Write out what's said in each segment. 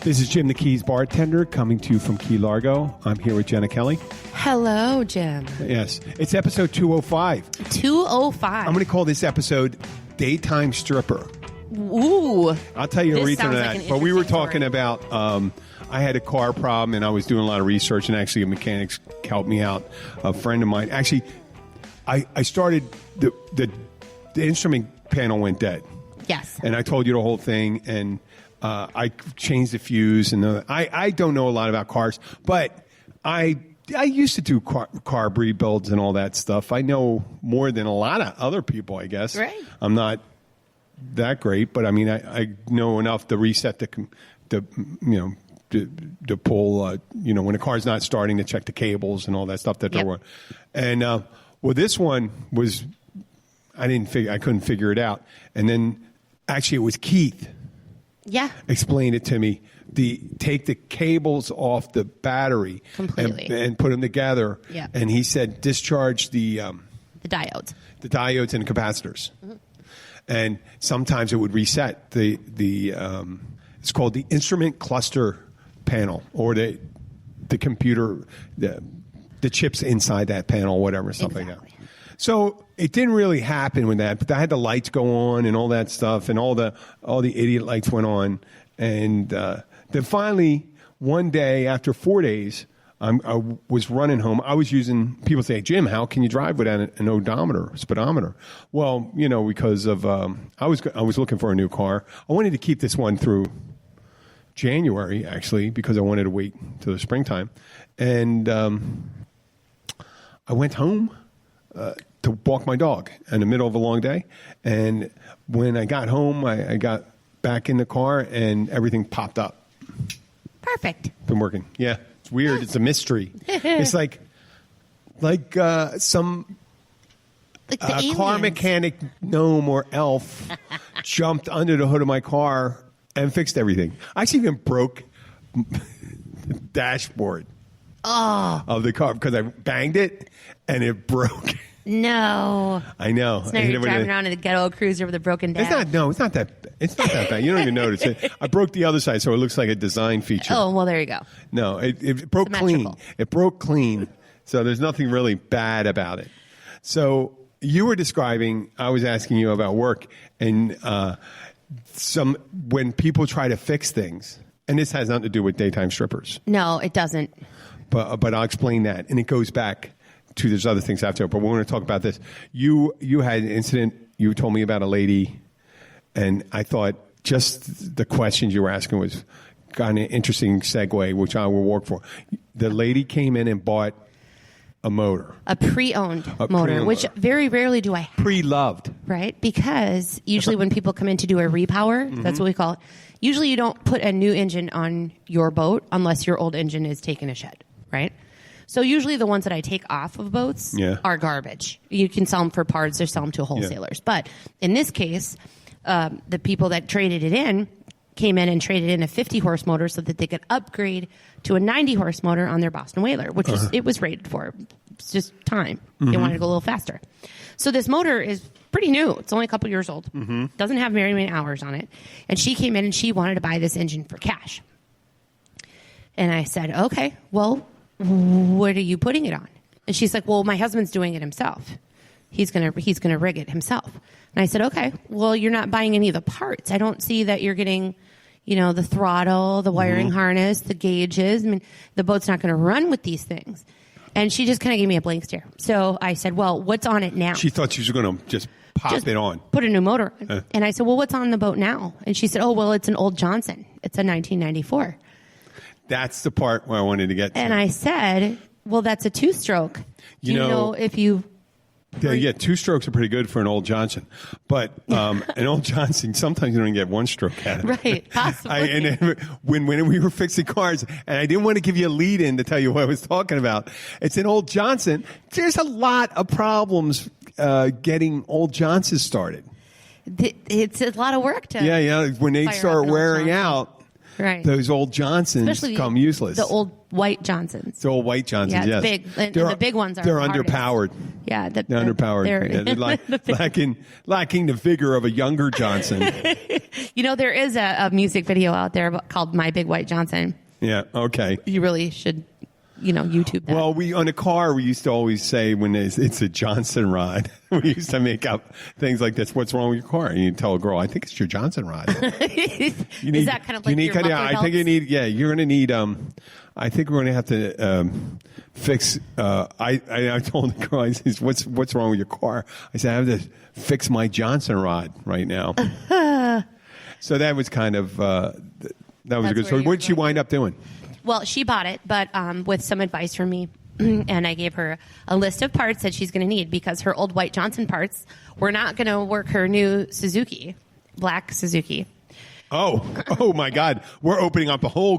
This is Jim the Keys bartender coming to you from Key Largo. I'm here with Jenna Kelly. Hello, Jim. Yes, it's episode 205. 205. I'm going to call this episode Daytime Stripper. Ooh. I'll tell you a This reason sounds of like that. an But we were interesting talking story. about, I had a car problem and I was doing a lot of research, and actually a mechanic helped me out. A friend of mine. Actually, I started, the instrument panel went dead. Yes. And I told you the whole thing, and I changed the fuse. And I don't know a lot about cars, but I used to do car rebuilds and all that stuff. I know more than a lot of other people, I guess. Right. I'm not that great, but I mean, I know enough to reset to pull, when the car's not starting, to check the cables and all that stuff that Yep. they're on. And well, this one was, I couldn't figure it out. And then actually it was Keith. Yeah. Explained it to me. Take the cables off the battery Completely. and put them together. Yeah. And he said discharge the diodes. the diodes and the capacitors. Mm-hmm. And sometimes it would reset the it's called the instrument cluster panel, or the computer, the chips inside that panel, whatever, something like that. So it didn't really happen with that, but I had the lights go on and all that stuff, and all the idiot lights went on, and then finally one day after 4 days, I was running home. I was using, people say, Jim, how can you drive without an odometer, speedometer? Well, because of I was looking for a new car. I wanted to keep this one through January, actually, because I wanted to wait till the springtime, and I went home to walk my dog in the middle of a long day. And when I got home, I got back in the car and everything popped up. Perfect. Been working. Yeah. It's weird. It's a mystery. It's like some Like the aliens. car mechanic gnome or elf jumped under the hood of my car and fixed everything. I actually even broke the dashboard of the car because I banged it and it broke. No. I know. So now you're driving around in the ghetto cruiser with a broken dash. It's not that bad. You don't even notice it. I broke the other side, so it looks like a design feature. Oh, well, there you go. No, it broke clean. It broke clean. So there's nothing really bad about it. So you were describing, I was asking you about work, and when people try to fix things, and this has nothing to do with daytime strippers. No, it doesn't. But I'll explain that, and it goes back to, there's other things after, but we're going to talk about this. You had an incident. You told me about a lady, and I thought just the questions you were asking was kind of an interesting segue, which I will work for. The lady came in and bought a motor. A pre-owned motor, which very rarely do I have. Pre-loved. Right? Because usually when people come in to do a repower, that's what we call it, usually you don't put a new engine on your boat unless your old engine is taken a shed, right? So usually the ones that I take off of boats are garbage. You can sell them for parts or sell them to wholesalers. Yeah. But in this case, the people that traded it in came in and traded in a 50-horse motor so that they could upgrade to a 90-horse motor on their Boston Whaler, which it was rated for. It's just time. They wanted to go a little faster. So this motor is pretty new. It's only a couple years old. Doesn't have very many hours on it. And she came in and she wanted to buy this engine for cash. And I said, okay, well, what are you putting it on? And she's like, well, my husband's doing it himself. He's gonna rig it himself. And I said, okay, well, you're not buying any of the parts. I don't see that you're getting, the throttle, the wiring harness, the gauges. I mean, the boat's not going to run with these things. And she just kind of gave me a blank stare. So I said, well, what's on it now? She thought she was going to just pop it on. Put a new motor on. And I said, well, what's on the boat now? And she said, oh, well, it's an old Johnson. It's a 1994. That's the part where I wanted to get to. And I said, well, that's a two-stroke. Do you know if you... Yeah, two strokes are pretty good for an old Johnson. But an old Johnson, sometimes you don't even get one stroke out of it. Right, possibly. When we were fixing cars, and I didn't want to give you a lead-in to tell you what I was talking about. It's an old Johnson. There's a lot of problems getting old Johnsons started. It's a lot of work to... Yeah. When they start wearing out, right, those old Johnsons especially become useless. The old white Johnsons. The old white Johnsons, yes. Big. And the big ones are They're hardest. underpowered. Yeah. They're underpowered. They're lacking the vigor of a younger Johnson. There is a music video out there called My Big White Johnson. Yeah. Okay. You really should, YouTube that. Well, on a car, we used to always say when it's a Johnson rod, we used to make up things like this. What's wrong with your car? And you tell a girl, I think it's your Johnson rod. Is that kind of like your muffler I think you need, you're going to need, I think we're going to have to fix, I told the girl, I said, what's wrong with your car? I said, I have to fix my Johnson rod right now. So that was kind of, that was a good story. What did she wind up doing? Well, she bought it, but with some advice from me. And I gave her a list of parts that she's going to need because her old White Johnson parts were not going to work her new Suzuki, black Suzuki. Oh my God! We're opening up a whole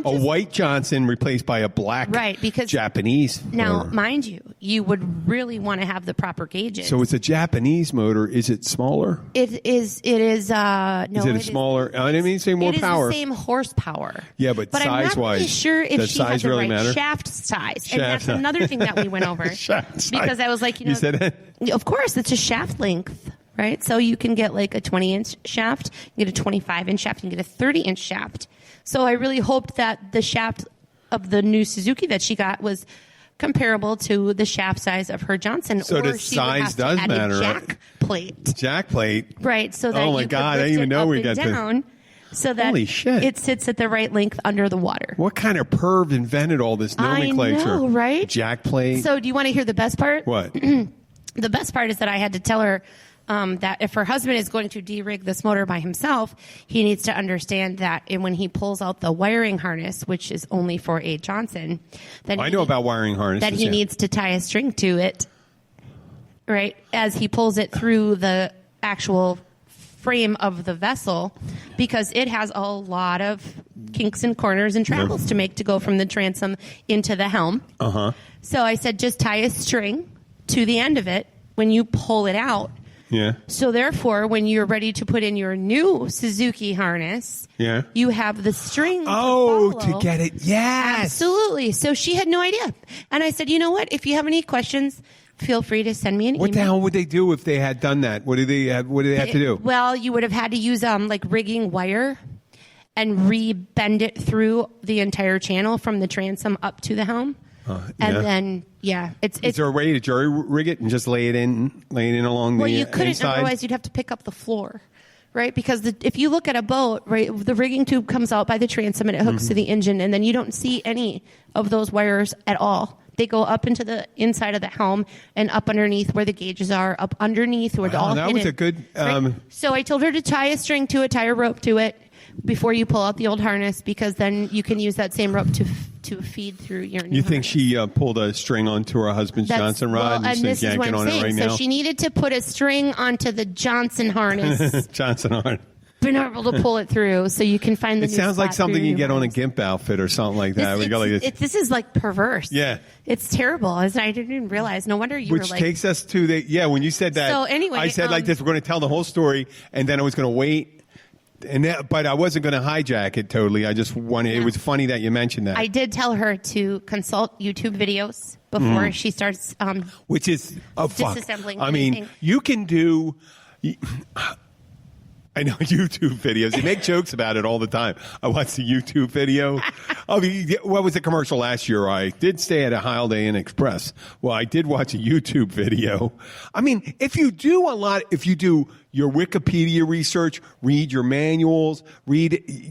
White Johnson replaced by a black, right? Because Japanese. Now, mind you, you would really want to have the proper gauges. So it's a Japanese motor. Is it smaller? It is. No. Is it a smaller? I didn't mean to say more power. It is the same horsepower. Yeah, but size-wise, I'm not really sure if she had the really right matter? shaft size. And that's another thing that we went over. Shaft size. Because I was like, you said it. Of course, it's a shaft length. Right? So you can get like a 20-inch shaft, you get a 25-inch shaft, you can get a 30-inch shaft. So I really hoped that the shaft of the new Suzuki that she got was comparable to the shaft size of her Johnson. So the size does matter. Jack plate. Jack plate. Right. So that oh my you God, could I didn't even know we got down. So that holy shit. It sits at the right length under the water. What kind of perv invented all this nomenclature? I know, right? Jack plate. So do you want to hear the best part? What? The best part is that I had to tell her that if her husband is going to de-rig this motor by himself, he needs to understand that when he pulls out the wiring harness, which is only for a Johnson, then I know about wiring harnesses. That he needs to tie a string to it, right, as he pulls it through the actual frame of the vessel, because it has a lot of kinks and corners and travels to make to go from the transom into the helm. Uh-huh. So I said, just tie a string to the end of it when you pull it out. Yeah. So therefore, when you're ready to put in your new Suzuki harness, you have the string to get it. Yes. Absolutely. So she had no idea. And I said, you know what? If you have any questions, feel free to send me an email. What the hell would they do if they had done that? What do they have to do? Well, you would have had to use like rigging wire and re-bend it through the entire channel from the transom up to the helm. And then, it's. Is there a way to jury rig it and just lay it in along the inside? Well, you couldn't. Otherwise, you'd have to pick up the floor, right? Because if you look at a boat, right, the rigging tube comes out by the transom and it hooks to the engine, and then you don't see any of those wires at all. They go up into the inside of the helm and up underneath where the gauges are, up underneath where all that hidden. Was a good. Right? So I told her to tie a string to it, tie a rope to it before you pull out the old harness, because then you can use that same rope to feed through your new You think harness. she pulled a string onto her husband's Johnson rod and this is what I'm saying. Right now? So she needed to put a string onto the Johnson harness. Johnson harness. Been able to pull it through, so you can find the. It sounds like something you get on a GIMP outfit or something like that. This is like perverse. Yeah, it's terrible. I didn't even realize. No wonder you were like. Which takes us to when you said that. So anyway, I said like this. We're going to tell the whole story, and then I was going to wait. But I wasn't going to hijack it totally. I just wanted. Yeah. It was funny that you mentioned that. I did tell her to consult YouTube videos before she starts. Which is disassembling. I mean, you can do. I know YouTube videos. They make jokes about it all the time. I watched the YouTube video. What was the commercial last year? I did stay at a Holiday Inn Express. Well, I did watch a YouTube video. I mean, if you do your Wikipedia research, read your manuals,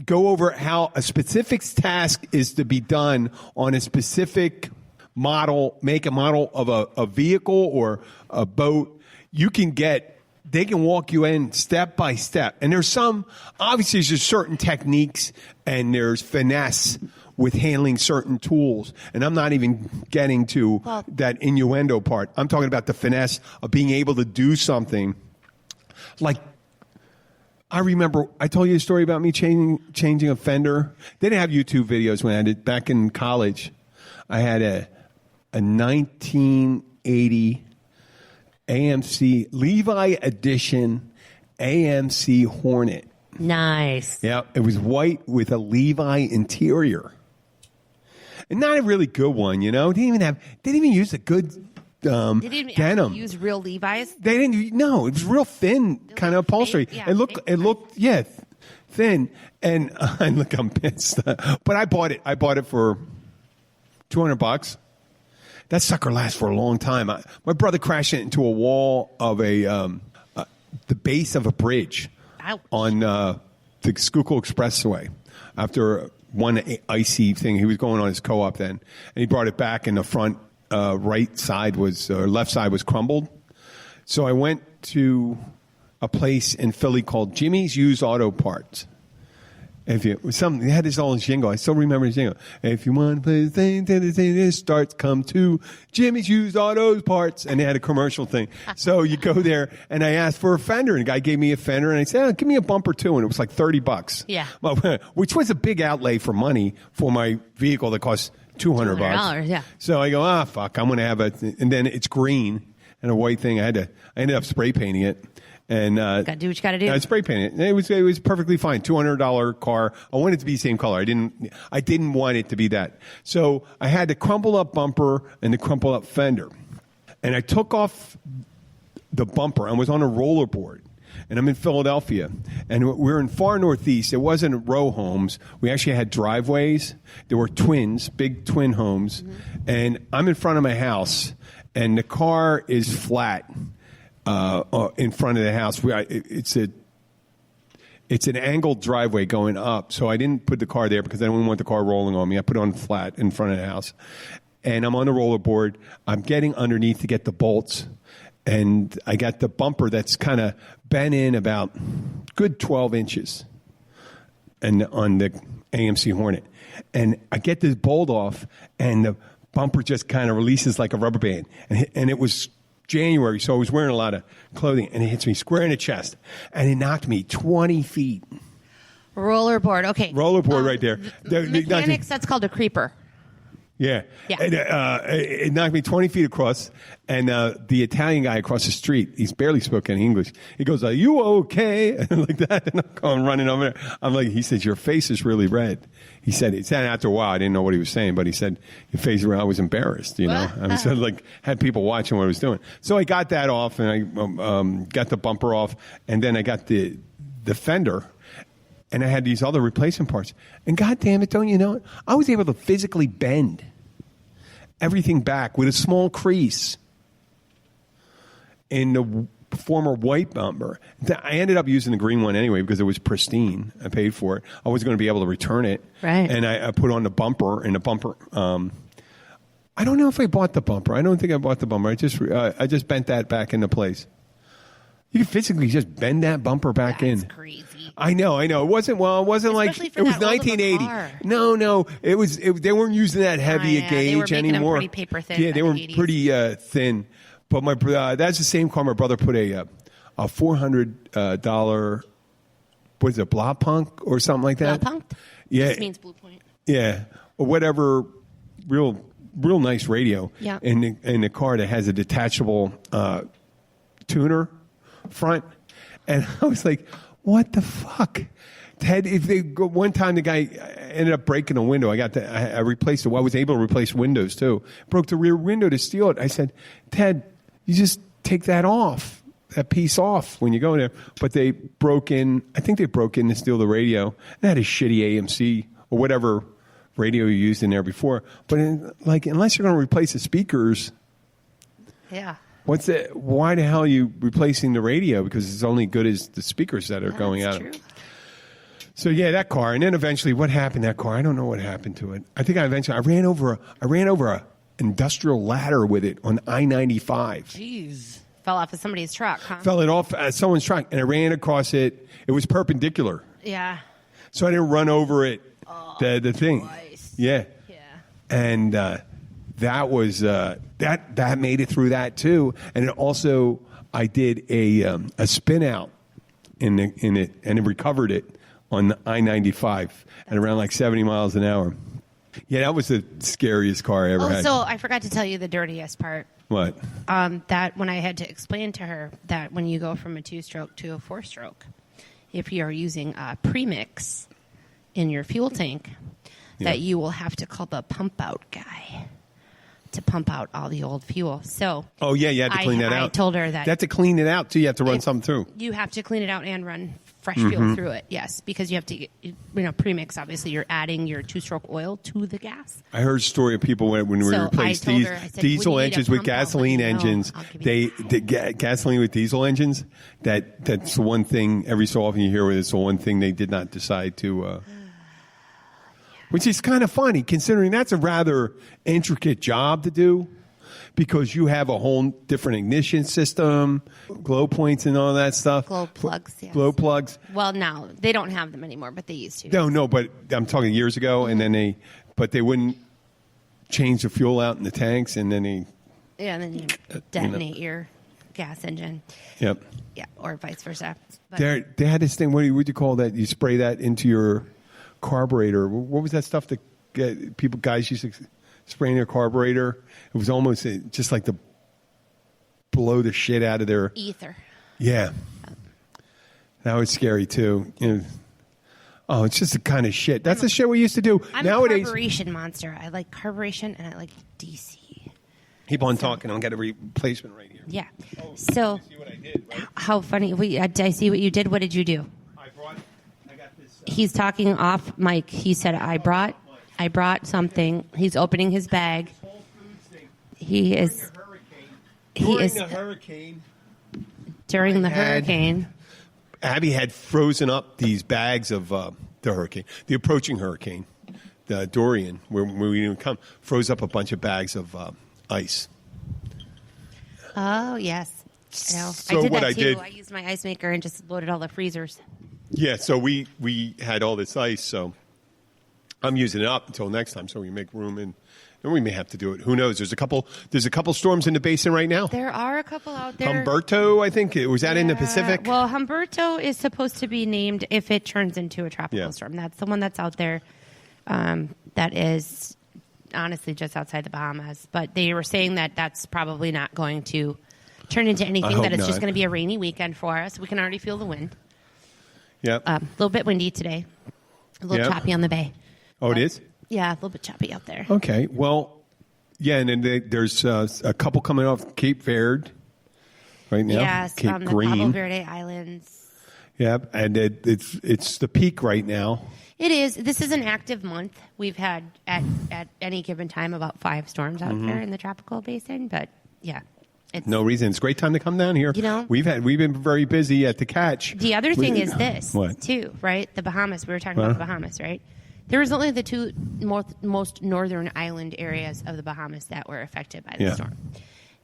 go over how a specific task is to be done on a specific model, make a model of a vehicle or a boat, they can walk you in step by step. And there's obviously there's certain techniques and there's finesse with handling certain tools. And I'm not even getting to that innuendo part. I'm talking about the finesse of being able to do something. Like, I remember I told you a story about me changing a fender. They didn't have YouTube videos when I did back in college. I had a 1980 AMC Levi Edition AMC Hornet. Nice. Yeah, it was white with a Levi interior. And not a really good one, Didn't even use a good denim. They didn't use real Levi's? They didn't. No, it was real thin kind of upholstery. Yeah, it looked. Yeah. thin, and look, I'm pissed. But I bought it. I bought it for $200. That sucker lasts for a long time. My brother crashed it into a wall of the base of a bridge. Ouch. On the Schuylkill Expressway after one icy thing. He was going on his co-op then, and he brought it back, and the front left side was crumbled. So I went to a place in Philly called Jimmy's Used Auto Parts. They had this old jingle. I still remember the jingle. If you want to play the thing, this starts, come to Jimmy's Used Auto Parts. And they had a commercial thing. So you go there, and I asked for a fender, and the guy gave me a fender, and I said, give me a bumper too. And it was like $30. Yeah. Which was a big outlay for money for my vehicle that cost $200. Yeah. So I go, fuck, I'm going to have it. And then it's green and a white thing. I ended up spray painting it. And got to do what you got to do. I spray painted it. It was perfectly fine. $200 car. I wanted it to be the same color. I didn't want it to be that. So I had the crumpled up bumper and the crumpled up fender. And I took off the bumper and was on a rollerboard. And I'm in Philadelphia. And we're in far northeast. It wasn't row homes. We actually had driveways. There were twins, big twin homes. Mm-hmm. And I'm in front of my house. And the car is flat. In front of the house, it's an angled driveway going up. So I didn't put the car there because I didn't want the car rolling on me. I put it on flat in front of the house, and I'm on the rollerboard. I'm getting underneath to get the bolts, and I got the bumper that's kind of bent in about good 12 inches, and on the AMC Hornet, and I get this bolt off, and the bumper just kind of releases like a rubber band, and it was January, so I was wearing a lot of clothing, and it hits me square in the chest, and it knocked me 20 feet. Rollerboard, okay. Rollerboard right there. Mechanics, that's called a creeper. Yeah. Yeah. And, it knocked me 20 feet across, and the Italian guy across the street, he's barely spoke any English. He goes, "Are you okay?" And like that, and I'm going running over there. I'm like, he says, "Your face is really red." He said after a while, I didn't know what he was saying, but he said, "Your face around." I was embarrassed, you know. I was had people watching what I was doing. So I got that off, and I got the bumper off, and then I got the fender. And I had these other replacement parts. And God damn it, don't you know it? I was able to physically bend everything back with a small crease in the former white bumper. I ended up using the green one anyway because it was pristine. I paid for it. I was going to be able to return it. Right. And I put on the bumper, and the bumper... I don't know if I bought the bumper. I don't think I bought the bumper. I just bent that back into place. You can physically just bend that bumper back in. That's crazy. I know. It wasn't like it was 1980. No. It was. They weren't using that heavy a gauge they were anymore. Them pretty paper thin. Yeah, they were 80s. pretty thin. But that's the same car. My brother put a $400 what is it, Blaupunkt or something like that? Blaupunkt? Yeah, This means Blue Point. Yeah, or whatever. Real nice radio. Yeah. In the car that has a detachable tuner front, and I was like, what the fuck? Ted, one time the guy ended up breaking a window. I replaced it. Well, I was able to replace windows too. Broke the rear window to steal it. I said, Ted, you just take that piece off when you go in there. But they broke in. I think they broke in to steal the radio. And had a shitty AMC or whatever radio you used in there before. But unless you're going to replace the speakers, yeah. Why the hell are you replacing the radio? Because it's only good as the speakers that are going out. True. So yeah, that car, and then eventually, what happened to that car? I don't know what happened to it. I think I ran over a industrial ladder with it on I-95. Jeez, fell off of somebody's truck, huh? Fell it off someone's truck, and I ran across it. It was perpendicular. Yeah. So I didn't run over it. The thing. Twice. Yeah. Yeah. And that was that made it through that too, and it also I did a spin out in it, and it recovered it on the I-95 at around like 70 miles an hour. Yeah, that was the scariest car I ever had. So I forgot to tell you the dirtiest part. What? That when I had to explain to her that when you go from a 2-stroke to a 4-stroke, if you're using a premix in your fuel tank, that you will have to call the pump out guy. to pump out all the old fuel. So Oh, yeah, you had to clean that out. I told her that You have to clean it out, too. You have to run something through. you have to clean it out and run fresh fuel through it. Yes, because you have to, premix. Obviously, you're adding your 2-stroke oil to the gas. I heard a story of people when we So replaced I told her, I said, diesel "When you need a engines with pump out, let gasoline me know. engines. I'll give you Gasoline with diesel engines. That's the one thing. Every so often you hear it's the one thing they did not decide to. Which is kind of funny, considering that's a rather intricate job to do, because you have a whole different ignition system, glow points, and all that stuff. Glow plugs, yes. Glow plugs. Well, now they don't have them anymore, but they used to. No, but I'm talking years ago, and then they wouldn't change the fuel out in the tanks, and then they. Yeah, and then you detonate your gas engine. Yep. Yeah, or vice versa. But They had this thing. What would you call that? You spray that into your carburetor. What was that stuff that guys used to spray in their carburetor? It was almost just like to blow the shit out of their ether. Yeah, that was scary too. Oh, it's just the kind of shit. That's the shit we used to do. I'm Nowadays, a carburation monster. I like carburation and I like DC. keep on talking. I'll get a replacement right here. Yeah. Oh, So you see what I did, right? how funny. Did I see what you did? What did you do? I got this. He's talking off mic. He said, I brought something. He's opening his bag. He is During the hurricane. during the had- hurricane. Abby had frozen up these bags of the hurricane, the approaching hurricane, the Dorian, where we didn't come, froze up a bunch of bags of ice. Oh yes. I know. So I did what that I too. did- I used my ice maker and just loaded all the freezers. Yeah, so we had all this ice, so I'm using it up until next time, so we make room, and we may have to do it. Who knows? There's a couple storms in the basin right now. There are a couple out there. Humberto, I think, was that in the Yeah. Pacific? Well, Humberto is supposed to be named if it turns into a tropical Yeah. storm. That's the one that's out there. That is honestly just outside the Bahamas. But they were saying that that's probably not going to turn into anything. hope That it's not. just going to be a rainy weekend for us. We can already feel the wind. Yep. A little bit windy today. A little Yep. choppy on the bay. Oh, it is? Yeah, a little bit choppy out there. Okay. Well, yeah, and then there's a couple coming off Cape Verde right now. Yes, Cape from the Green. Cabo Verde Islands. Yep, and it's the peak right now. It is. This is an active month. We've had at any given time about 5 storms out there in the tropical basin. But yeah, it's No reason. It's a great time to come down here. You know? we've been very busy at the catch. The other thing is this What? too, right? The Bahamas. We were talking about the Bahamas, right? There was only the 2 most northern island areas of the Bahamas that were affected by the Yeah. storm.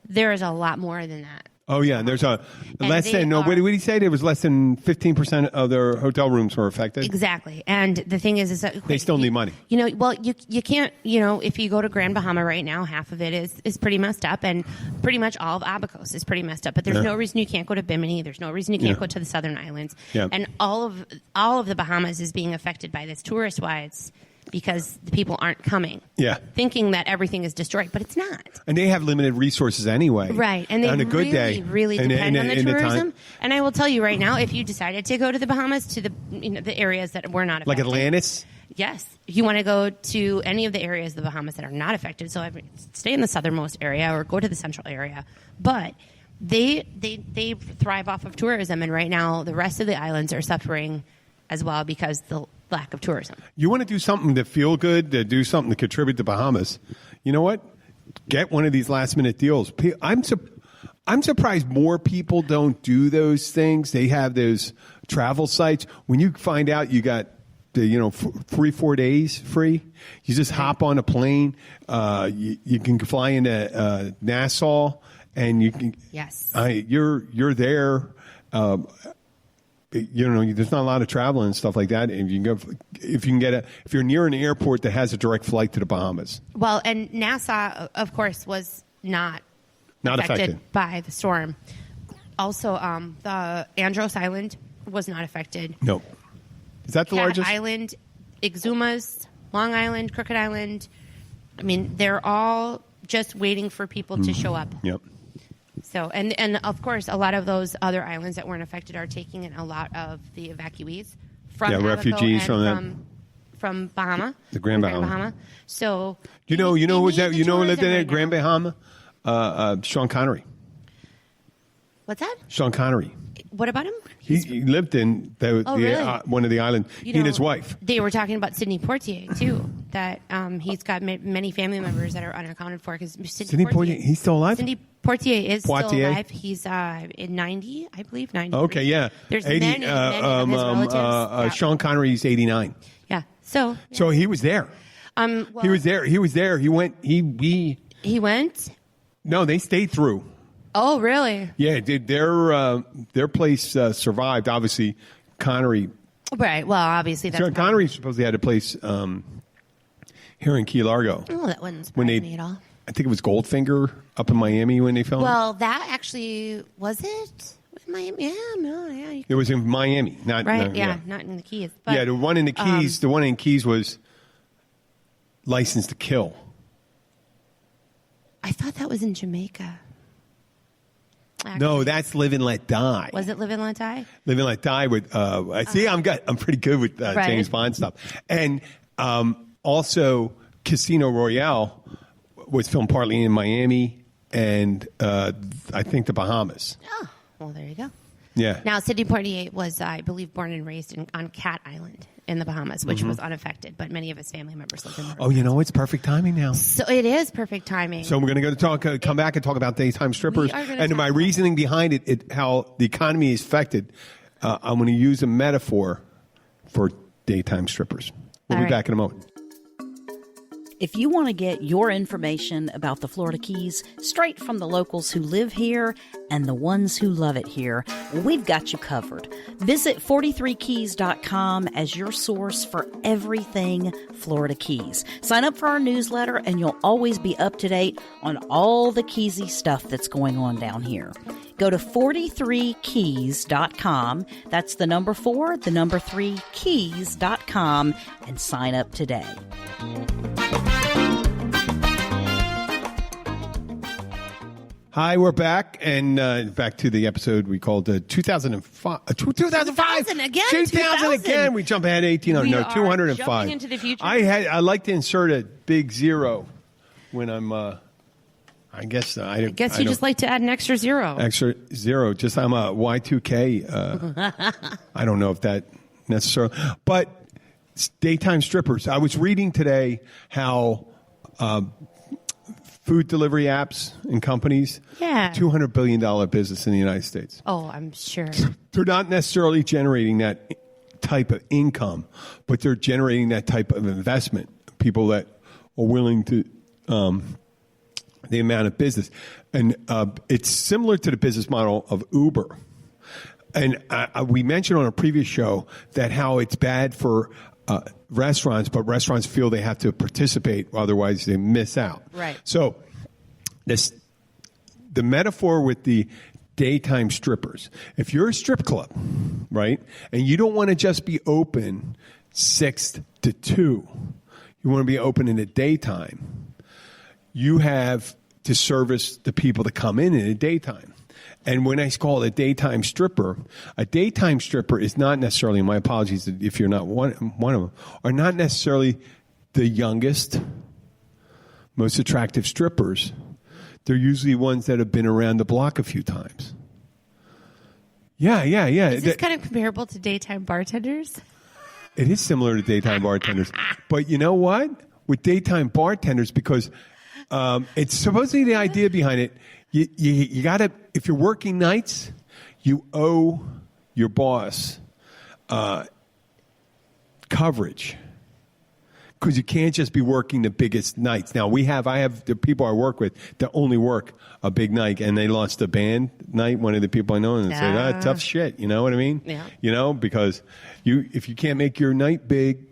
There is a lot more than that. Oh yeah, and there's And less they than no. What are- did he say? There was less than 15% of their hotel rooms were affected. Exactly. And the thing is that They still need money. You know, well, you can't, if you go to Grand Bahama right now, half of it is pretty messed up, and pretty much all of Abacos is pretty messed up. But there's Yeah. no reason you can't go to Bimini. There's no reason you can't Yeah. go to the southern islands. Yeah. And all of the Bahamas is being affected by this tourist-wise because the people aren't coming. Yeah. Thinking that everything is destroyed, but it's not. And they have limited resources anyway. Right, and they on a good really, day, really And- depend and- on the and tourism. time- And I will tell you right now, if you decided to go to the Bahamas, to the areas that were not like affected, Atlantis. yes, if you want to go to any of the areas of the Bahamas that are not affected, so stay in the southernmost area or go to the central area. But they thrive off of tourism, and right now the rest of the islands are suffering as well because the lack of tourism. You want to do something to feel good, to do something to contribute to Bahamas. You know what? Get one of these last minute deals. I'm surprised more people don't do those things. They have those travel sites. When you find out you got 3-4 days free, you just hop on a plane. You can fly into Nassau, and you can. Yes. You're there. There's not a lot of traveling and stuff like that. And if you're near an airport that has a direct flight to the Bahamas. Well, and Nassau, of course, was not affected by the storm. Also, the Andros Island was not affected. No. Is that the Cat largest? Island, Exumas, Long Island, Crooked Island. I mean, they're all just waiting for people to show up. Yep. So, and of course, a lot of those other islands that weren't affected are taking in a lot of the evacuees from Abaco refugees and from Bahama. The Grand Bahama. So you know who was that? You know who lived in tourism that right Grand now. Bahama? Sean Connery. What's that? Sean Connery. What about him? He lived in really? one of the islands. He and his wife. They were talking about Sidney Poitier too. That he's got many family members that are unaccounted for because Sidney Poitier, he's still alive. Sidney Poitier is still alive. He's in 90, I believe. 90. Okay, yeah. There's 80, many of his relatives. Sean Connery's 89. Yeah. So he was there. Well, he was there. He went. He went. No, they stayed through. Oh, really? Yeah, their place survived. Obviously, Connery. Right. Well, obviously, that's Connery supposedly had a place here in Key Largo. Oh, that wouldn't surprise me at all. I think it was Goldfinger up in Miami when they filmed. Well, that actually was it. Miami? Yeah, no, yeah. It was in Miami, not right. Not in the Keys. But, yeah, the one in the Keys. The one in Keys was License to Kill. I thought that was in Jamaica. Actually. No, that's Live and Let Die. Was it Live and Let Die? Live and Let Die with. I'm pretty good with right. James Bond stuff, and also Casino Royale was filmed partly in Miami and I think the Bahamas. Oh, well, there you go. Yeah. Now, Sidney Poitier was, I believe, born and raised on Cat Island in the Bahamas, which was unaffected, but many of his family members lived in there. Oh, you know, it's perfect timing now. So it is perfect timing. So we're going to come back and talk about daytime strippers and my reasoning behind it, how the economy is affected. I'm going to use a metaphor for daytime strippers. We'll be back in a moment. If you want to get your information about the Florida Keys straight from the locals who live here and the ones who love it here, we've got you covered. Visit 43keys.com as your source for everything Florida Keys. Sign up for our newsletter and you'll always be up to date on all the Keysy stuff that's going on down here. Go to 43keys.com. That's the number 4, the number 3, keys.com and sign up today. Hi, we're back, and back to the episode we called 2005. 2000 again? 2000 again. We jump ahead 205. Jumping into the future. I like to insert a big zero when I'm. I guess you just like to add an extra zero. Extra zero. Just I'm a Y2K. I don't know if that necessarily, but daytime strippers. I was reading today how. Food delivery apps and companies, $200 billion business in the United States. Oh, I'm sure. They're not necessarily generating that type of income, but they're generating that type of investment. People that are willing to, the amount of business. And it's similar to the business model of Uber. And we mentioned on a previous show that how it's bad for restaurants, but restaurants feel they have to participate, otherwise they miss out. Right. So the metaphor with the daytime strippers, if you're a strip club, right, and you don't want to just be open 6 to 2, you want to be open in the daytime, you have to service the people that come in the daytime. And when I call it a daytime stripper is not necessarily, my apologies if you're not one of them, are not necessarily the youngest, most attractive strippers. They're usually ones that have been around the block a few times. Yeah. Is this kind of comparable to daytime bartenders? It is similar to daytime bartenders. But you know what? With daytime bartenders, because it's supposedly the idea behind it, you got to, if you're working nights, you owe your boss coverage, because you can't just be working the biggest nights. Now I have the people I work with that only work a big night, and they lost a band night. One of the people I know, and they said, tough shit. You know what I mean? Yeah. You know, because if you can't make your night big.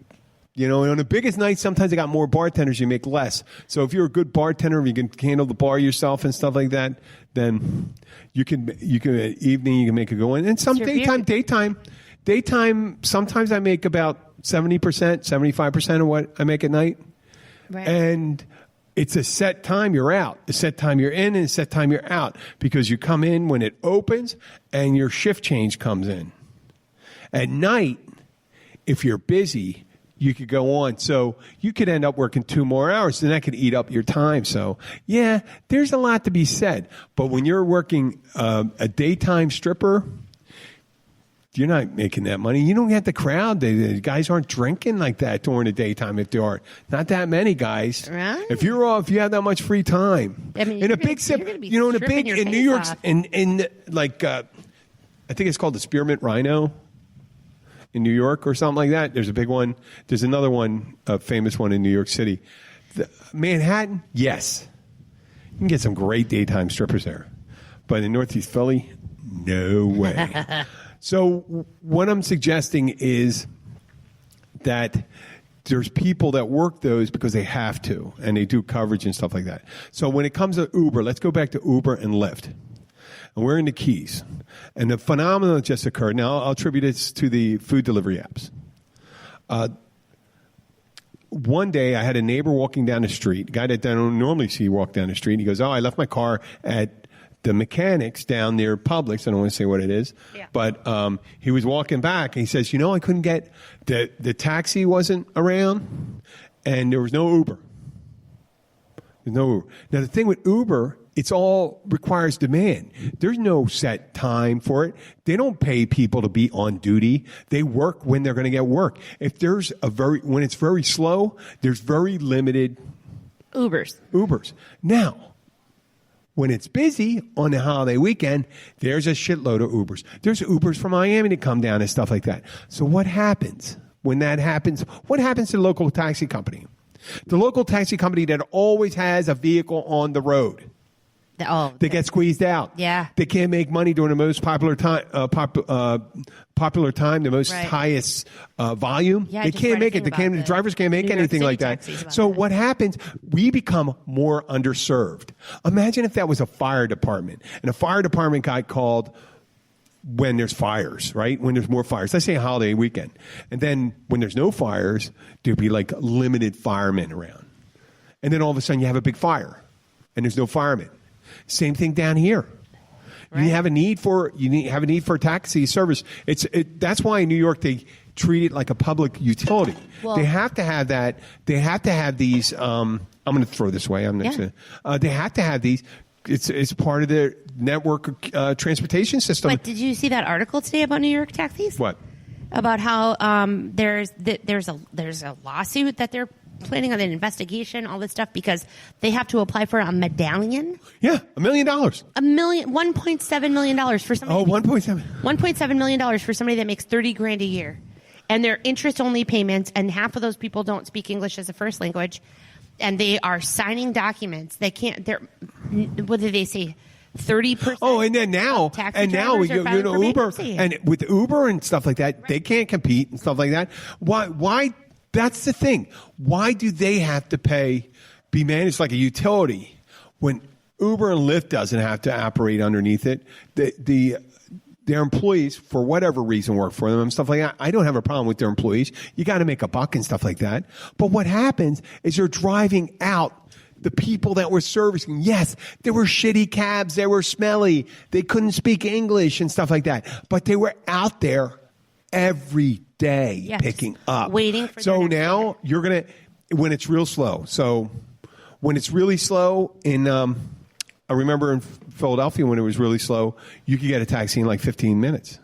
You know, and on the biggest night, sometimes they got more bartenders, you make less. So if you're a good bartender, you can handle the bar yourself and stuff like that, then you can evening, you can make a go in. And some daytime, sometimes I make about 70%, 75% of what I make at night. Right. And it's a set time you're out, a set time you're in, and a set time you're out, because you come in when it opens and your shift change comes in. At night, if you're busy, you could go on. So you could end up working 2 more hours, and that could eat up your time. So, yeah, there's a lot to be said. But when you're working a daytime stripper, you're not making that money. You don't get the crowd. The guys aren't drinking like that during the daytime. If there are not that many guys, Right. if you have that much free time, I mean, in you're a big gonna be in a stripping big your in New face York, off. in like I think it's called the Spearmint Rhino in New York or something like that. There's a big one. There's another one, a famous one in New York City. Manhattan, yes, you can get some great daytime strippers there, but in Northeast Philly, no way. So what I'm suggesting is that there's people that work those because they have to, and they do coverage and stuff like that. So when it comes to Uber, let's go back to Uber and Lyft. And we're in the Keys. And the phenomenon that just occurred, now I'll attribute this to the food delivery apps. One day I had a neighbor walking down the street, a guy that I don't normally see walk down the street. And he goes, I left my car at the mechanics down near Publix. I don't want to say what it is. Yeah. But he was walking back, and he says, I couldn't get, the taxi wasn't around, and there was no Uber. There's no Uber. Now, the thing with Uber, it's all requires demand. There's no set time for it. They don't pay people to be on duty. They work when they're going to get work. If there's when it's very slow, there's very limited Ubers. Now, when it's busy on the holiday weekend, there's a shitload of Ubers. There's Ubers from Miami to come down and stuff like that. So what happens when that happens? What happens to the local taxi company? The local taxi company that always has a vehicle on the road. They get squeezed out. Yeah. They can't make money during the most popular time, the most Right. highest volume. Yeah, I they just can't read a make it. thing The about drivers can't make New York anything City like that. taxis about So that. what happens? We become more underserved. Imagine if that was a fire department, and a fire department got called when there's fires, right? When there's more fires. Let's say a holiday weekend. And then when there's no fires, there'd be like limited firemen around. And then all of a sudden you have a big fire and there's no firemen. Same thing down here. Right. You have a need for taxi service. That's why in New York they treat it like a public utility. Well, they have to have that. They have to have these. I'm going to throw this away. They have to have these. It's part of their network transportation system. But did you see that article today about New York taxis? What? About how there's a lawsuit that they're planning on, an investigation, all this stuff, because they have to apply for a medallion. Yeah, $1 million. $1.7 million for somebody. Oh, 1.7. $1.7 million for somebody that makes $30,000 a year, and they're interest-only payments, and half of those people don't speak English as a first language, and they are signing documents. They can't. They're, what did they say? 30%. Oh, and then now, drivers are filing for Uber, bankruptcy. and with Uber and stuff like that, they can't compete and stuff like that. Why? That's the thing. Why do they have to be managed like a utility when Uber and Lyft doesn't have to operate underneath it? Their employees, for whatever reason, work for them and stuff like that. I don't have a problem with their employees. You got to make a buck and stuff like that. But what happens is you're driving out the people that were servicing. Yes, there were shitty cabs. They were smelly. They couldn't speak English and stuff like that. But they were out there every day picking up. Waiting for So their next now ticket. you're going to, when it's real slow. So when it's really slow I remember in Philadelphia when it was really slow, you could get a taxi in like 15 minutes.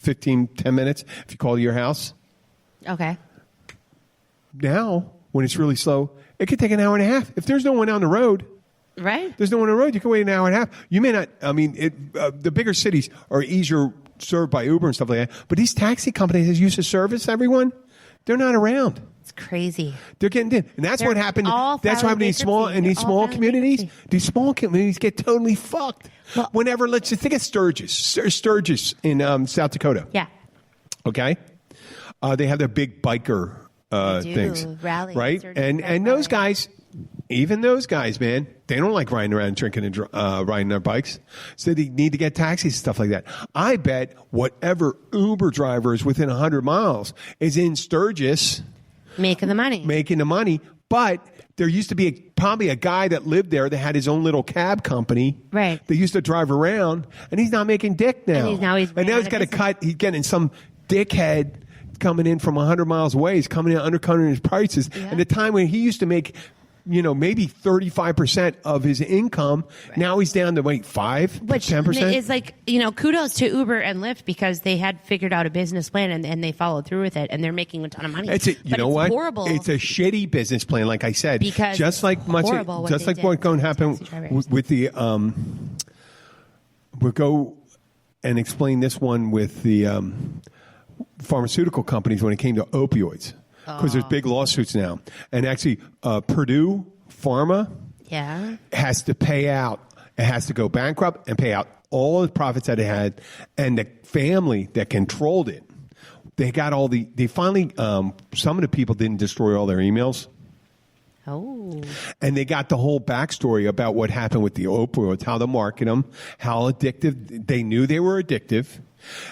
10 minutes if you call to your house. Okay. Now, when it's really slow, it could take an hour and a half. If there's no one on the road, Right. there's no one on the road, you can wait an hour and a half. You may not, the bigger cities are easier served by Uber and stuff like that. But these taxi companies that used to service everyone, they're not around. It's crazy. They're getting in. And that's They're what happened. all That's what happened in filing these bankruptcy. small They're all communities. filing bankruptcy. These small communities get totally fucked. Well- Whenever, let's just think of Sturgis in South Dakota. Yeah. Okay? They have their big biker They do, things. rallies, Right? Sturgis And Pride those rallies. guys, even those guys, man, they don't like riding around drinking and riding their bikes. So they need to get taxis and stuff like that. I bet whatever Uber driver is within 100 miles is in Sturgis Making the money. But there used to be probably a guy that lived there that had his own little cab company. Right. That used to drive around, and he's not making dick now. And he's got ran to out of cut. He's getting some dickhead coming in from 100 miles away. He's coming in undercutting his prices. Yeah. And the time when he used to make, maybe 35% of his income, now he's down to 5%, Which 10%. is like, kudos to Uber and Lyft because they had figured out a business plan and they followed through with it and they're making a ton of money. It's what? Horrible. It's a shitty business plan, like I said. Because just like what's going to happen with the we'll go and explain this one with the pharmaceutical companies when it came to opioids. Because there's big lawsuits now. And actually, Purdue Pharma has to pay out. It has to go bankrupt and pay out all the profits that it had. And the family that controlled it, they finally, some of the people didn't destroy all their emails. Oh. And they got the whole backstory about what happened with the opioids, how to market them, how addictive. They knew they were addictive.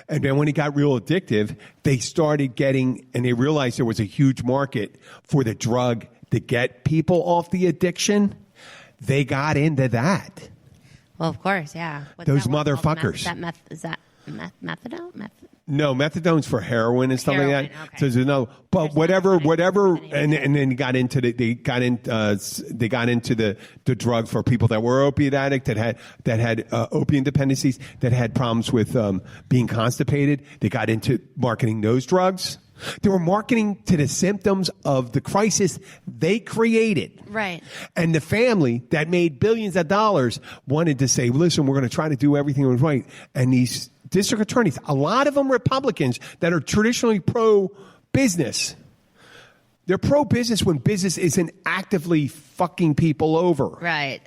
And then when it got real addictive, they started getting, and they realized there was a huge market for the drug to get people off the addiction. They got into that. Well, of course, yeah. What's those that one called? motherfuckers. Is that methadone? No, methadone's for heroin and stuff like that. Okay. So there's no, but whatever, and then they got into the drug for people that were opiate addict that had opiate dependencies, that had problems with being constipated. They got into marketing those drugs. They were marketing to the symptoms of the crisis they created. Right. And the family that made billions of dollars wanted to say, listen, we're going to try to do everything right. And these district attorneys, a lot of them Republicans that are traditionally pro-business. They're pro-business when business isn't actively fucking people over. Right.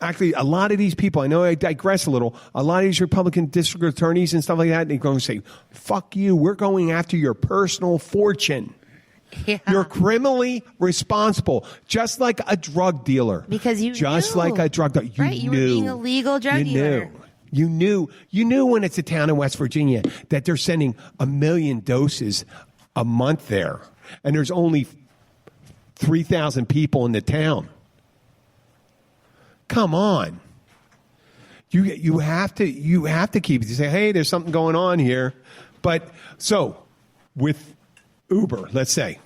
Actually, a lot of these people, I know I digress a little, a lot of these Republican district attorneys and stuff like that, they're going to say, fuck you, we're going after your personal fortune. Yeah. You're criminally responsible, just like a drug dealer. Because you just knew. like a drug dealer. You were being a legal drug dealer. You knew when it's a town in West Virginia that they're sending 1 million doses a month there, and there's only 3,000 people in the town. Come on. You have to keep it. You say, hey, there's something going on here. But so with Uber, let's say,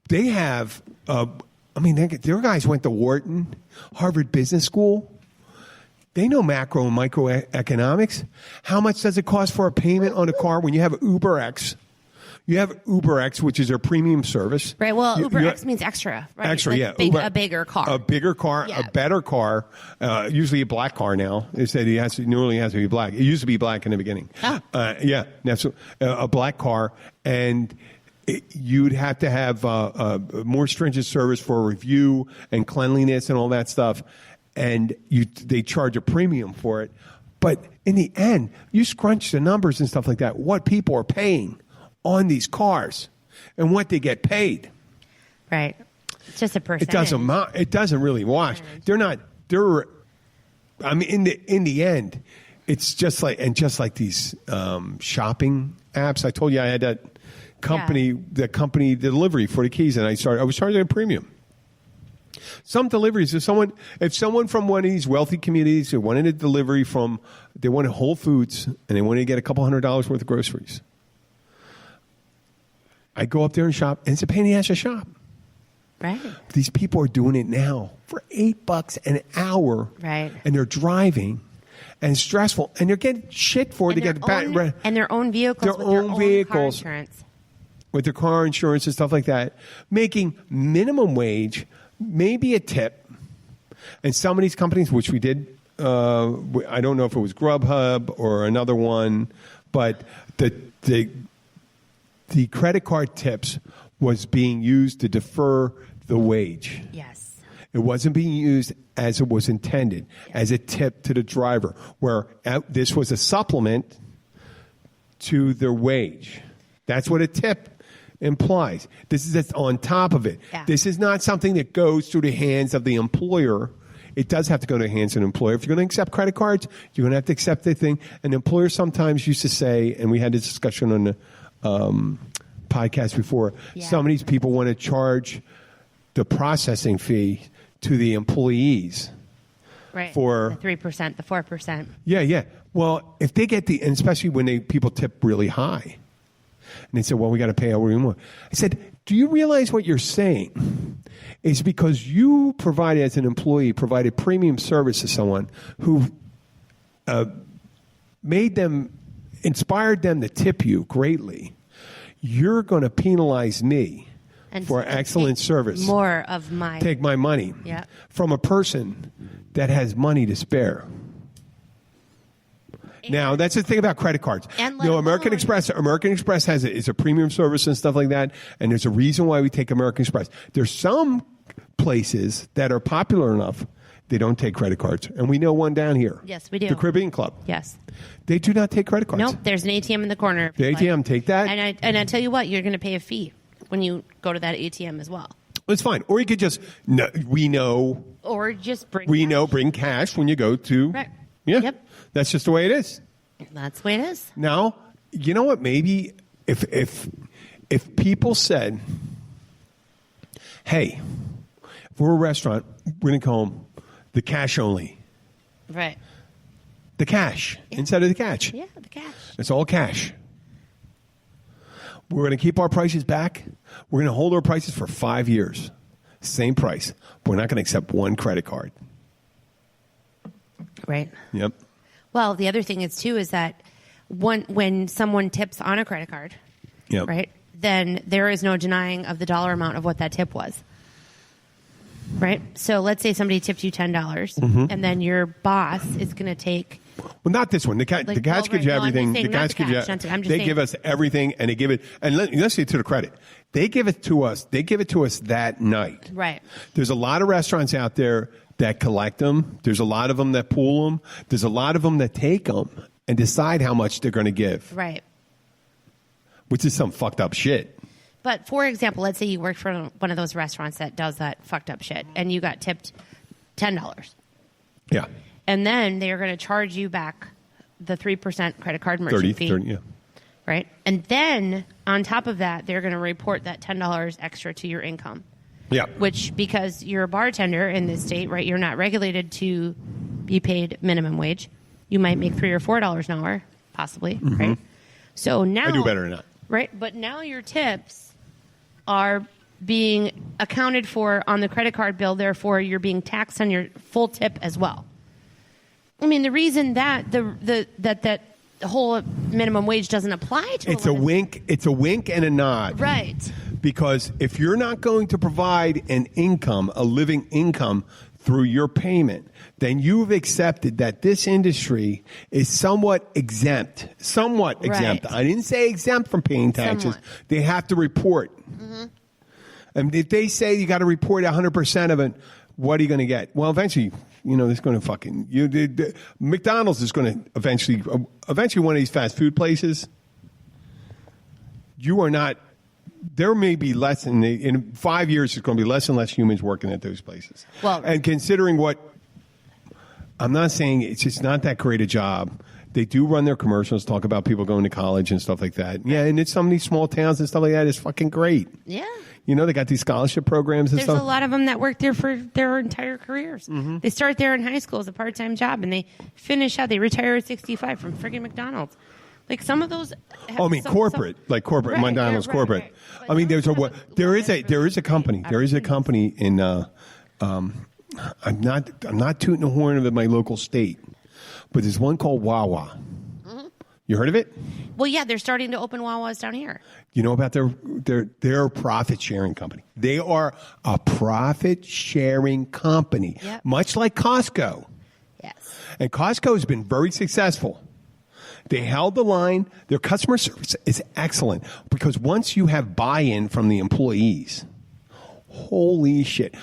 they have, their guys went to Wharton, Harvard Business School. They know macro and microeconomics. How much does it cost for a payment on a car when you have UberX? You have UberX, which is their premium service. Right. Well, UberX means extra. Right? Extra, like yeah. A bigger car. A bigger car, a better car, usually a black car now. They said normally has to be black. It used to be black in the beginning. Oh. That's a black car. And you'd have to have a more stringent service for review and cleanliness and all that stuff. And they charge a premium for it. But in the end, you scrunch the numbers and stuff like that, what people are paying on these cars and what they get paid. Right. It's just a percentage. It doesn't really wash. In the end, it's just like these shopping apps. I told you I had that company, the delivery for the keys, and I was charging a premium. Some deliveries, if someone from one of these wealthy communities who wanted a delivery they wanted Whole Foods and they wanted to get a couple $100 worth of groceries, I go up there and shop, and it's a pain in the ass to shop. Right. These people are doing it now for $8 an hour. Right. And they're driving, and it's stressful, and they're getting shit for it. And their own vehicles with their own car insurance. With their car insurance and stuff like that, making minimum wage, maybe a tip. And some of these companies, which we did, I don't know if it was Grubhub or another one, but the credit card tips was being used to defer the wage. Yes. It wasn't being used as it was intended, as a tip to the driver, where this was a supplement to their wage. That's what a tip implies. This is on top of it. Yeah. This is not something that goes through the hands of the employer. It does have to go to the hands of an employer. If you're going to accept credit cards, you're going to have to accept the thing. An employer sometimes used to say, and we had this discussion on the podcast before, some of these people want to charge the processing fee to the employees. Right. For the 3%, the 4%. Yeah. Well, if they get and especially when people tip really high, And they said, well, we got to pay over more. I said, do you realize what you're saying is because you provided, as an employee, provided premium service to someone who inspired them to tip you greatly. You're going to penalize me for excellent service. More of my... Take my money from a person that has money to spare. Now, that's the thing about credit cards. American Express is a premium service and stuff like that, and there's a reason why we take American Express. There's some places that are popular enough, they don't take credit cards. And we know one down here. Yes, we do. The Caribbean Club. Yes. They do not take credit cards. Nope, there's an ATM in the corner. The ATM, take that. And I tell you what, you're going to pay a fee when you go to that ATM as well. It's fine. Or you could just, Or just bring bring cash when you go to. Right. Yeah. Yep. That's just the way it is. That's the way it is. Now, you know what? Maybe if people said, hey, if we're a restaurant, we're going to call them the cash only. Right. The cash instead of the catch. Yeah, the cash. It's all cash. We're going to keep our prices back. We're going to hold our prices for 5 years. Same price. But we're not going to accept one credit card. Right. Yep. Well, the other thing is, too, is that when someone tips on a credit card, right, then there is no denying of the dollar amount of what that tip was. Right? So let's say somebody tipped you $10, and then your boss is going to take... Well, not this one. The cash gives you everything. The cash gives you... They give us everything, and they give it... And let's say to the credit. They give it to us. They give it to us that night. Right. There's a lot of restaurants out there that collect them. There's a lot of them that pool them. There's a lot of them that take them and decide how much they're going to give. Right. Which is some fucked up shit. But, for example, let's say you work for one of those restaurants that does that fucked up shit, and you got tipped $10. Yeah. And then they're going to charge you back the 3% credit card merchant fee. 30, yeah. Right? And then, on top of that, they're going to report that $10 extra to your income. Yeah. Which, because you're a bartender in this state, right, you're not regulated to be paid minimum wage. You might make $3 or $4 an hour, possibly, right? So now... I do better than that. Right? But now your tips are being accounted for on the credit card bill, therefore you're being taxed on your full tip as well. I mean, the reason that that whole minimum wage doesn't apply to it's a wink and a nod. Right. Because if you're not going to provide an income, a living income through your payment, then you've accepted that this industry is somewhat exempt. Exempt. I didn't say exempt from paying taxes. Somewhat. They have to report. Mm-hmm. And if they say you got to report 100% of it, what are you going to get? Well, eventually, it's going to fucking... McDonald's is going to eventually one of these fast food places, you are not... There may be less in 5 years. There's going to be less and less humans working at those places. Well, and considering what I'm not saying, it's just not that great a job. They do run their commercials, talk about people going to college and stuff like that. Yeah, and it's some of these small towns and stuff like that is fucking great. Yeah. They got these scholarship programs and stuff. There's a lot of them that work there for their entire careers. Mm-hmm. They start there in high school as a part-time job, and they finish out. They retire at 65 from friggin' McDonald's. Like some of those. Corporate, right, McDonald's corporate. Right. I mean, there is a company. There is a company in. I'm not tooting the horn of my local state, but there's one called Wawa. Mm-hmm. You heard of it? Well, yeah, they're starting to open Wawas down here. You know about their profit sharing company? They are a profit sharing company, much like Costco. Yes. And Costco has been very successful. They held the line. Their customer service is excellent because once you have buy-in from the employees, holy shit.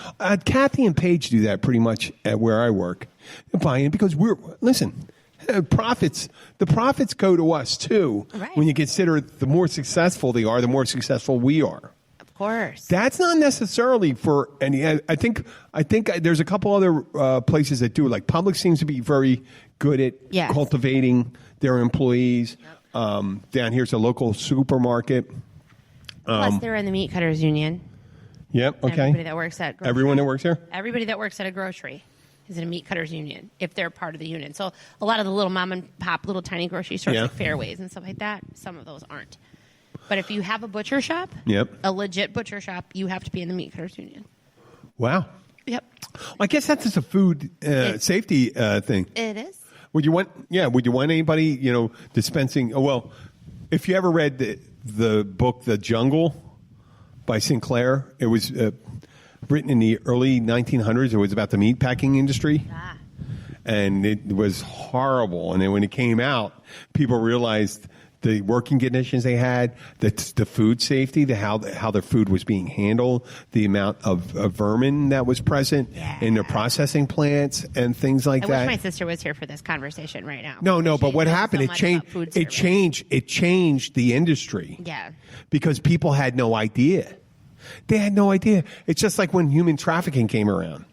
Kathy and Paige do that pretty much at where I work. Buy-in because the profits go to us too. Right. When you consider the more successful they are, the more successful we are. Of course. That's not necessarily for any. I think there's a couple other places that do it. Like Publix seems to be very good at cultivating their employees. Yep. Down here's a local supermarket. Plus, they're in the Meat Cutters Union. Yep. Okay. Everybody that works at everyone that works here. Everybody that works at a grocery is in a Meat Cutters Union if they're part of the union. So a lot of the little mom and pop, little tiny grocery stores like Fairways and stuff like that. Some of those aren't. But if you have a butcher shop, Yep. a legit butcher shop, you have to be in the meat cutters union. Wow. Yep. I guess that's just a food safety thing. It is. Would you want anybody, dispensing? Oh, well, if you ever read the book The Jungle by Sinclair, it was written in the early 1900s. It was about the meatpacking industry. Ah. And it was horrible. And then when it came out, people realized the working conditions they had, the food safety, how their food was being handled, the amount of vermin that was present in their processing plants and things like that. I wish my sister was here for this conversation right now. No, but what knows happened? so much about food service. It changed the industry. Yeah. Because people had no idea. They had no idea. It's just like when human trafficking came around.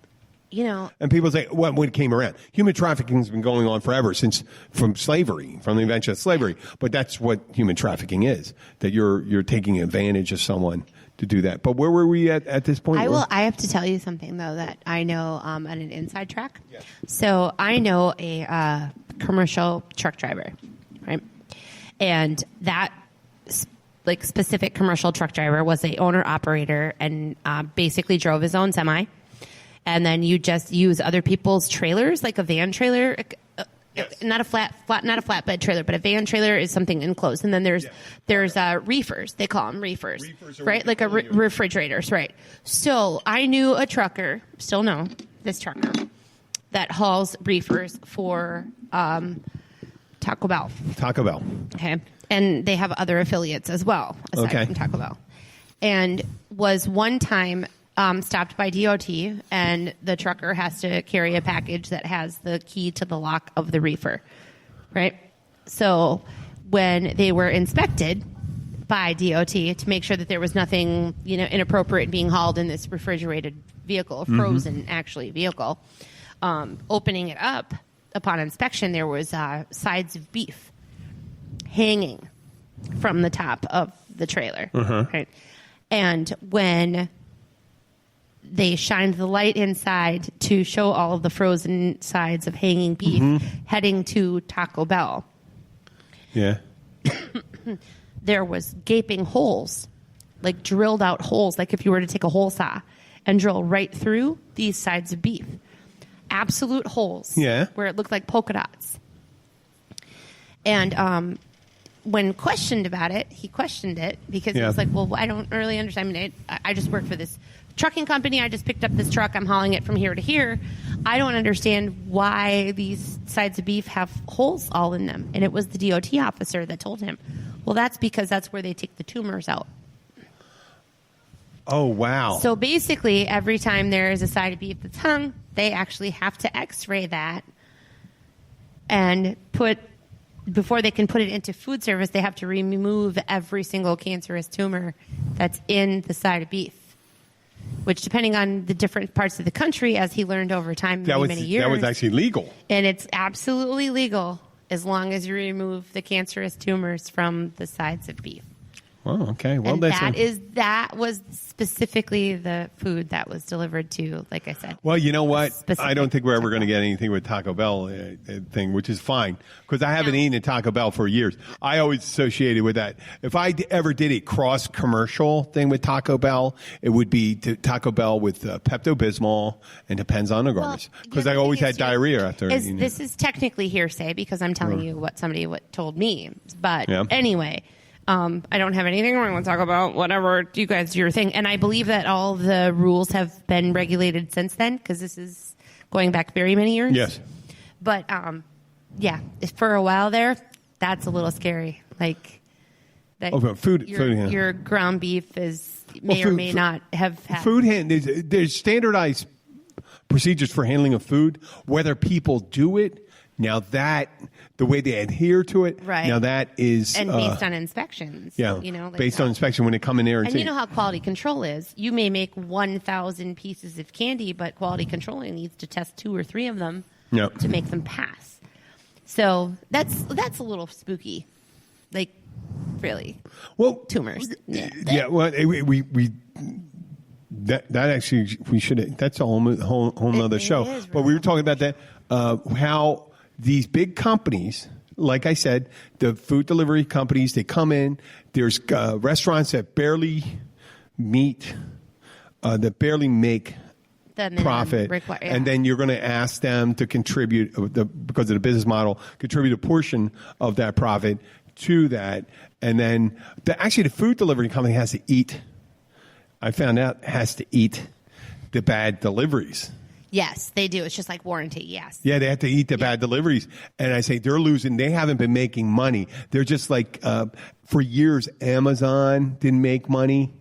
And people say, well, when it came around, human trafficking has been going on forever from the invention of slavery. But that's what human trafficking is, that you're taking advantage of someone to do that. But where were we at this point? I have to tell you something, though, that I know on an inside track. Yeah. So I know a commercial truck driver, right? And that specific commercial truck driver was a owner-operator and basically drove his own semi. And then you just use other people's trailers, like a van trailer, not a flatbed trailer, but a van trailer is something enclosed. And then there's reefers. They call them reefers right? Like refrigerators, right? So I knew a trucker, still know this trucker, that hauls reefers for Taco Bell. Taco Bell. Okay. And they have other affiliates as well, aside from Taco Bell. And was one time stopped by DOT, and the trucker has to carry a package that has the key to the lock of the reefer, right? So when they were inspected by DOT to make sure that there was nothing, inappropriate being hauled in this refrigerated vehicle, frozen actually vehicle, opening it up upon inspection, there was sides of beef hanging from the top of the trailer, right? And when they shined the light inside to show all of the frozen sides of hanging beef heading to Taco Bell. Yeah. There was gaping holes, like drilled out holes, like if you were to take a hole saw and drill right through these sides of beef. Absolute holes. Yeah. Where it looked like polka dots. And when questioned about it, he questioned it because he was like, well, I don't really understand. I mean, I just work for this trucking company. I just picked up this truck. I'm hauling it from here to here. I don't understand why these sides of beef have holes all in them. And it was the DOT officer that told him, well, that's because that's where they take the tumors out. Oh, wow. So basically, every time there is a side of beef that's hung, they actually have to x-ray that and before they can put it into food service, they have to remove every single cancerous tumor that's in the side of beef. Which, depending on the different parts of the country, as he learned over time, many years. That was actually legal. And it's absolutely legal as long as you remove the cancerous tumors from the sides of beef. Oh, okay. Well, and that was specifically the food that was delivered to, like I said. Well, you know what? I don't think we're ever going to get anything with Taco Bell thing, which is fine because I haven't eaten at Taco Bell for years. I always associated with that. If I ever did a cross commercial thing with Taco Bell, it would be Taco Bell with Pepto-Bismol and Depends on the garnish because I always had diarrhea after. This is technically hearsay because I'm telling you what somebody told me. But anyway. I don't have anything wrong with Taco Bell. Whatever, you guys do your thing. And I believe that all the rules have been regulated since then because this is going back very many years. Yes. But, for a while there, that's a little scary. Like, that your ground beef may or may not have had. There's standardized procedures for handling of food, whether people do it. Now that the way they adhere to it, right? Now that is based on inspections, based on inspection when they come in there and you know how quality control is. You may make 1,000 pieces of candy, but quality control needs to test 2 or 3 of them to make them pass. So that's a little spooky, like really. Well, tumors. Well, that actually we should. That's a whole nother show. Is, but we were talking about that how. These big companies like I said, the food delivery companies, they come in. There's restaurants that barely make The minimum profit, and then you're going to ask them to contribute because of the business model, contribute a portion of that profit to that, and then the food delivery company has to eat. I found out has to eat the bad deliveries. Yes, they do. It's just like warranty. Yes. Yeah, they have to eat the bad deliveries. And I say they're losing. They haven't been making money. They're just like, for years, Amazon didn't make money.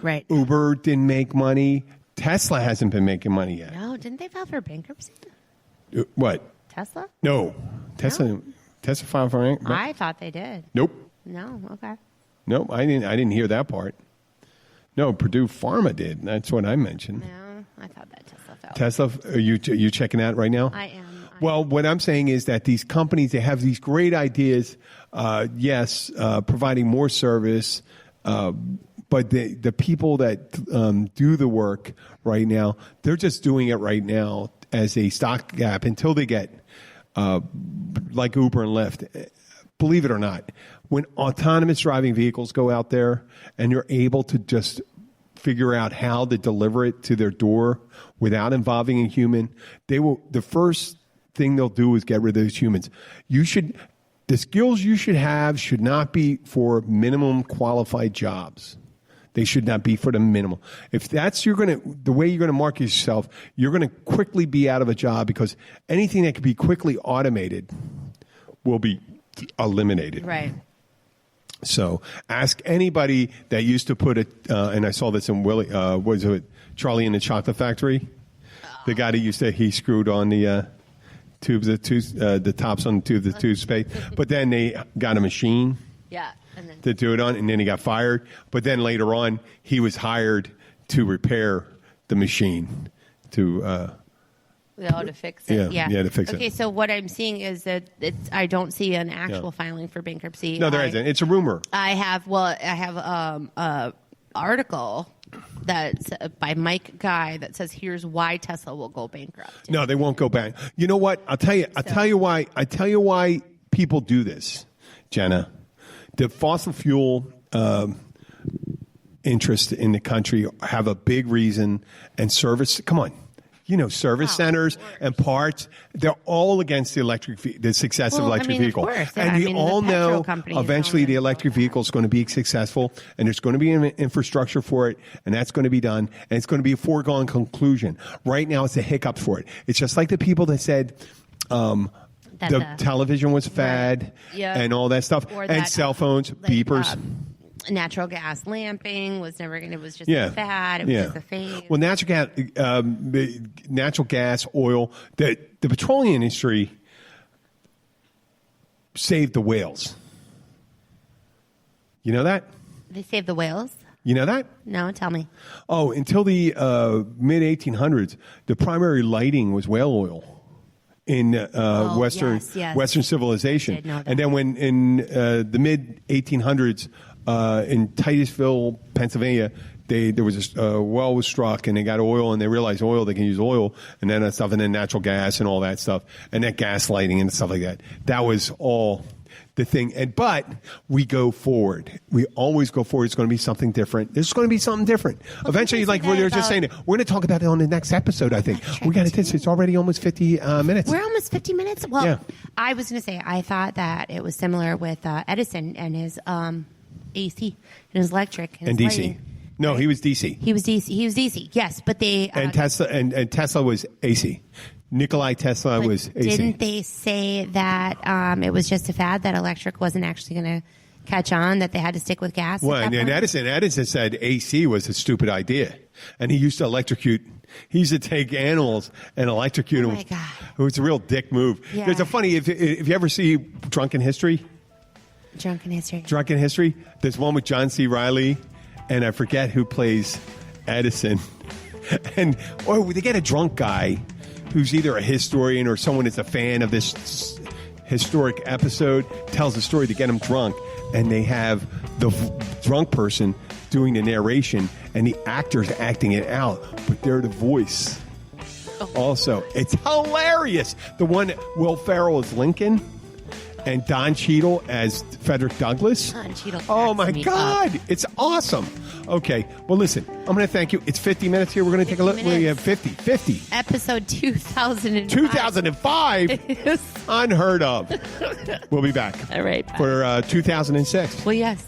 Right. Uber didn't make money. Tesla hasn't been making money yet. No, didn't they file for bankruptcy? What? Tesla? No. Tesla filed for bankruptcy? I thought they did. Nope. No, okay. Nope, I didn't hear that part. No, Purdue Pharma did. That's what I mentioned. No, I thought that Tesla fell. Tesla, are you checking that right now? I am. Well, what I'm saying is that these companies, they have these great ideas, providing more service, but the people that do the work right now, they're just doing it right now as a stopgap until they get like Uber and Lyft. Believe it or not, when autonomous driving vehicles go out there and you're able to just figure out how to deliver it to their door without involving a human, the first thing they'll do is get rid of those humans. The skills you should have should not be for minimum qualified jobs. They should not be for the minimum. If that's the way you're going to market yourself, you're going to quickly be out of a job because anything that can be quickly automated will be eliminated. Right. So ask anybody that used to put it, and I saw this in Charlie in the Chocolate Factory? The guy that he screwed on the tubes, the tops on the tube, the toothpaste. But then they got a machine to do it on, and then he got fired. But then later on, he was hired to repair the machine to fix it. Yeah, to fix it. Okay, so what I'm seeing is that I don't see an actual filing for bankruptcy. No, there isn't. It's a rumor. I have a article that's by Mike Guy that says here's why Tesla will go bankrupt. No, they won't go back. You know what? I'll tell you why people do this, Jenna. The fossil fuel interest in the country have a big reason, and service. Come on. Service centers and parts, they're all against the success of electric vehicle. And we all know eventually the electric vehicle is going to be successful, and there's going to be an infrastructure for it, and that's going to be done, and it's going to be a foregone conclusion. Right now, it's a hiccup for it. It's just like the people that said the television was fad and all that stuff, and cell phones, beepers. Natural gas lamping was never going to. It was just a fad. It was just a phase. Well, natural gas, oil. The petroleum industry saved the whales. You know that? They saved the whales. You know that? No, tell me. Oh, until the mid 1800s, the primary lighting was whale oil in Western civilization. And then when in the mid 1800s. In Titusville, Pennsylvania, there was a well was struck, and they got oil, and they realized they can use oil, and then that stuff, and then natural gas and all that stuff, and that gas lighting and stuff like that. That was all the thing. But we go forward. We always go forward. It's going to be something different. There's going to be something different. Well, eventually, like we were just saying, we're going to talk about it on the next episode, I think. We got it. It's already almost 50 minutes. We're almost 50 minutes? Well, I was going to say, I thought that it was similar with Edison and his AC and his electric and DC. Lighting. No, he was DC. He was DC. Yes, but they and Tesla and Tesla was AC. Nikolai Tesla was AC. Didn't they say that it was just a fad, that electric wasn't actually going to catch on, that they had to stick with gas? Well, and Edison said AC was a stupid idea, and he used to electrocute. He used to take animals and electrocute them. Oh my God! It was a real dick move. Yeah. There's a funny if you ever see Drunken History. Drunken History. There's one with John C. Reilly, and I forget who plays Edison. Or they get a drunk guy who's either a historian or someone that's a fan of this historic episode, tells the story to get him drunk, and they have the drunk person doing the narration, and the actors acting it out, but they're the voice. Also, it's hilarious. The one Will Ferrell is Lincoln. and Don Cheadle as Frederick Douglass. Don Cheadle Oh, cracks my me God. up. It's awesome. Okay. Well, listen, I'm going to thank you. It's 50 minutes here. We're going to take a look. 50 minutes. We have 50. Episode 2005. 2005? Unheard of. We'll be back. All right. Bye. For 2006. Well, yes.